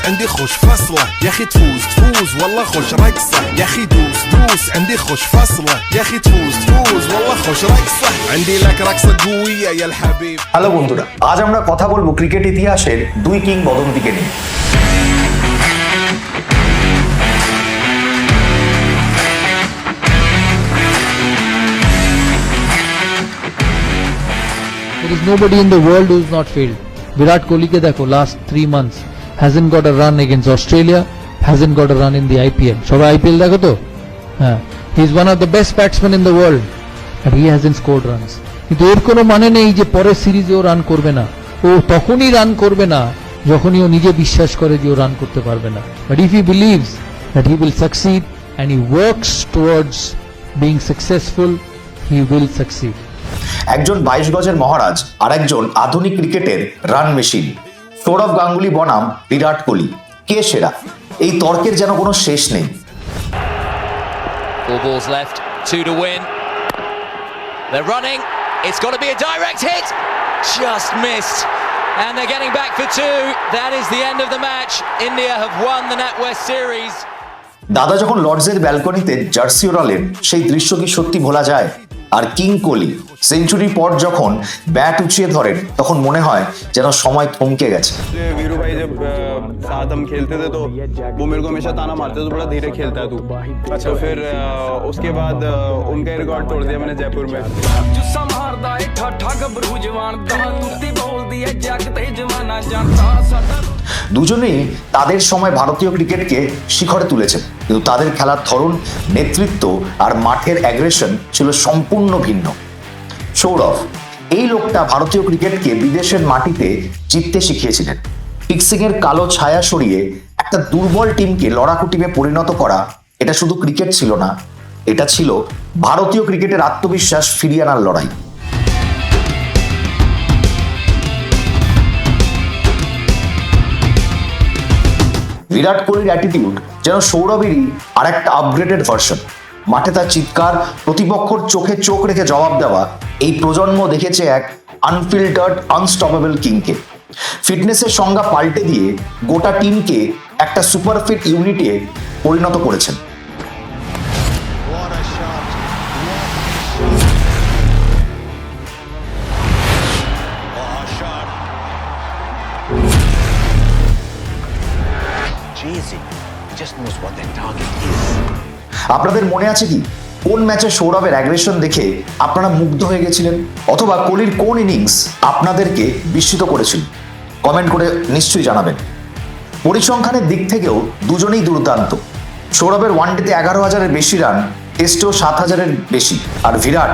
عندي خوش فصلة يا اخي تفوز والله خوش رقصة يا اخي دوس عندي خوش فصلة يا اخي تفوز والله خوش رقصة عندي لك رقصة قوية يا الحبيب। Hello বন্ধুরা, আজ আমরা কথা বলবো ক্রিকেট ইতিহাসের দুই কিংবদন্তিকে নিয়ে। There is nobody in the world who is not failed. Virat Kohli ke dekho, last 3 months hasn't got a run against Australia, hasn't got a run in the IPL. Shobai IPL dekho to? He is one of the best batsmen in the world, but he hasn't scored runs. কিন্তু এর কোনো মানে নেই যে পরের সিরিজে ও run করবে না। ও তখনই রান করবে না যখনই ও নিজে বিশ্বাস করে যে ও রান করতে পারবে না। But if he believes that he will succeed and he works towards being successful, he will succeed. একজন 22 গজের মহারাজ আর একজন আধুনিক ক্রিকেটের রান মেশিন। সৌরভ গাঙ্গুলি বনাম বিরাট কোহলি, কে সেরা? এই তর্কের যেন কোনো শেষ নেই। 4 balls left, 2 to win. They're running. It's got to be a direct hit. Just missed. And they're getting back for 2. That is the end of the match. India have won the NatWest series. দাদা যখন লর্ডসের ব্যালকনিতে jersey ওড়ালেন, সেই দৃশ্য কি সত্যি ভোলা যায়? আর king Kohli সেঞ্চুরির পর যখন ব্যাট উঁচিয়ে ধরেন, তখন মনে হয় যেন সময় থমকে গেছে। वीरू भाई जब साथ हम खेलते थे तो वो मेरे को हमेशा ताना मारते थे, बड़ा धीरे खेलता है तू। तो फिर उसके बाद उनका रिकॉर्ड तोड़ दिया मैंने जयपुर में। দুজনেই তাদের সময় ভারতীয় ক্রিকেটকে শিখরে তুলেছেন, কিন্তু তাদের খেলার ধরন, নেতৃত্ব আর মাঠের অ্যাগ্রেশন ছিল সম্পূর্ণ ভিন্ন। সৌরভ, এই লোকটা ভারতীয় ক্রিকেটকে বিদেশের মাটিতে জিততে শিখিয়েছিলেন। ফিক্সিং এর কালো ছায়া সরিয়ে একটা দুর্বল টিমকে লড়াকু টিমে পরিণত করা, এটা শুধু ক্রিকেট ছিল না, এটা ছিল ভারতীয় ক্রিকেটের আত্মবিশ্বাস ফিরিয়ে আনার লড়াই। বিরাট কোহলির অ্যাটিটিউড যেন সৌরভেরই আর একটা আপগ্রেডেড ভার্সন। মাঠে তার চিৎকার, প্রতিপক্ষর চোখে চোখ রেখে জবাব দেওয়া, এই প্রজন্ম দেখেছে এক আনফিল্টার্ড আনস্টপেবল কিংকে। ফিটনেসের সংজ্ঞা পাল্টে দিয়ে গোটা টিমকে একটা সুপারফিট ইউনিটে পরিণত করেছেন। আপনাদের মনে আছে কি কোন ম্যাচে সৌরভের অ্যাগ্রেশন দেখে আপনারা মুগ্ধ হয়ে গেছিলেন? অথবা কোহলির কোন ইনিংস আপনাদেরকে বিস্মিত করেছিল? কমেন্ট করে নিশ্চয়ই জানাবেন। পরিসংখ্যানের দিক থেকেও দুজনেই দুর্দান্ত। সৌরভের ওয়ানডেতে 11,000-এর বেশি রান, টেস্টেও 7,000-এর বেশি, আর বিরাট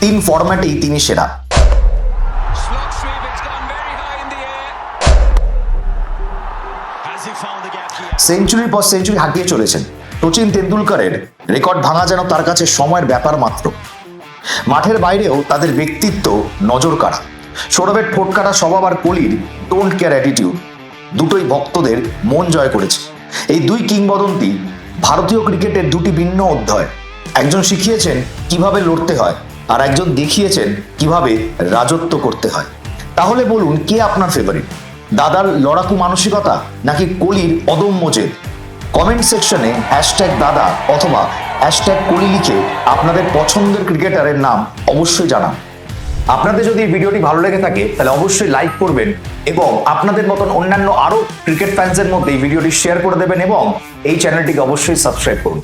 3 ফরম্যাটেই তিনি সেরা। সেঞ্চুরির পর সেঞ্চুরি হাঁকিয়ে চলেছেন। সচিন তেন্ডুলকরের রেকর্ড ভাঙা যেন তার কাছে সময়ের ব্যাপার মাত্র। মাঠের বাইরেও তাদের ব্যক্তিত্ব নজর কাড়া। সৌরভের ঠোঁটকাটা স্বভাব আর কোহলির ডোন্ট কেয়ার অ্যাটিটিউড দুটোই ভক্তদের মন জয় করেছে। এই দুই কিংবদন্তি ভারতীয় ক্রিকেটের দুটি ভিন্ন অধ্যায়। একজন শিখিয়েছেন কিভাবে লড়তে হয়, আর একজন দেখিয়েছেন কিভাবে রাজত্ব করতে হয়। তাহলে বলুন, কে আপনার ফেভারিট? দাদার লড়াকু মানসিকতা নাকি কোহলির অদম্য জেদ? কমেন্ট সেকশনে #দাদা অথবা #কোহলি লিখে আপনাদের পছন্দের ক্রিকেটারের নাম অবশ্যই জানান। আপনাদের যদি এই ভিডিওটি ভালো লেগে থাকে তাহলে অবশ্যই লাইক করবেন এবং আপনাদের মতন অন্যান্য আরো ক্রিকেট ফ্যান্সের মধ্যে এই ভিডিওটি শেয়ার করে দেবেন এবং এই চ্যানেলটিকে অবশ্যই সাবস্ক্রাইব করুন।